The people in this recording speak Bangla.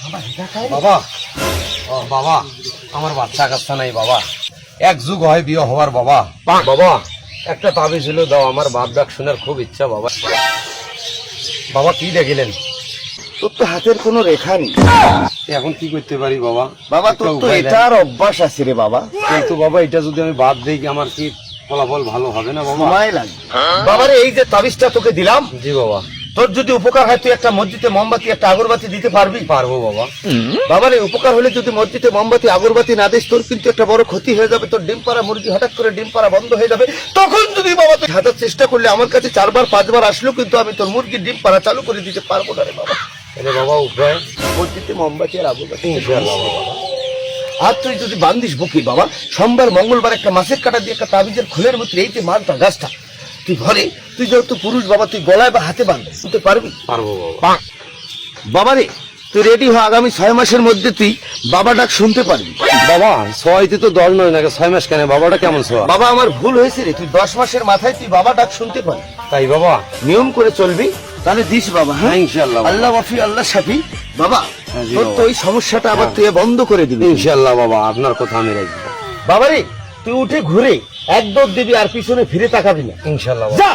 বাবা, ও বাবা, আমার বাচ্চা কাচ্চা নাই বাবা, এক যুগ হয় বিয়ে হওয়ার বাবা। বাবা একটা তাবিজ হলো দাও, আমার বাপ ডাক শোনার খুব ইচ্ছা বাবা। বাবা কি দেখিলেন? তোর তো হাতের কোনো রেখা নেই এখন কি করতে পারি বাবা? বাবা, তোর তো এটার অভ্যাস আছে রে বাবা। কিন্তু বাবা এটা যদি আমি বাদ দিই আমার কি ফলাফল ভালো হবে না বাবা? সময় লাগবে বাবারে। এই যে তাবিজটা তোকে দিলাম, জি বাবা। তোর যদি উপকার হয় তুই একটা মসজিদে মোমবাতি একটা আগরবাতি দিতে পারবি? পারবো বাবা। বাবারে উপকার হলে যদি মসজিদে মোমবাতি আগরবাতি না দিস তোর কিন্তু একটা বড় ক্ষতি হয়ে যাবে। তোর ডিম পাড়া মুরগি হঠাৎ করে ডিম পাড়া বন্ধ হয়ে যাবে। তখন যদি বাবা তুই হাতার চেষ্টা করলে আমার কাছে 4-5 বার আসলেও কিন্তু আমি তোর মুরগির ডিম পাড়া চালু করে দিতে পারবো না রে বাবা। আরে বাবা উপায়? মসজিদে মোমবাতি আর আগরবাতি ইনশাআল্লাহ বাবা। আর তুই যদি বান্দিস বুকি বাবা, সোমবার মঙ্গলবার একটা মাছের কাটা দিয়ে একটা তাবিজের খোলের মধ্যে এই যে মালটা গাছটা তুই ঘরে, তুই যেহেতু পুরুষ বাবা তুই গলায় বা হাতে বাঁধ শুনতে পারবি? পারবো বাবা। বাবারে তুই রেডি হ, আগামী 6 মাসের মধ্যে তুই বাবা ডাক শুনতে পারবি। বাবা 6 তো 10 নয় নাকি 6 মাস কেন? বাবাটা কেমন ছোয়া? বাবা আমার ভুল হয়েছে রে, তুই 10 মাসের মাথায় তুই বাবা ডাক শুনতে পারবি। তাই বাবা? নিয়ম করে চলবি তাহলে দিস বাবা। হ্যাঁ ইনশাআল্লাহ। আল্লাহ মাফি আল্লাহ সাফি বাবা। হ্যাঁ, জি তোর তো বাবা। ওই সমস্যাটা আবার তুই বন্ধ করে দিবি ইনশাআল্লাহ বাবা, আপনার কথা আমি রাখবো। বাবারে। তুই উঠে ঘুরে এক দৌড় দিবি আর পিছনে ফিরে তাকাবি না। ইনশাআল্লাহ যা।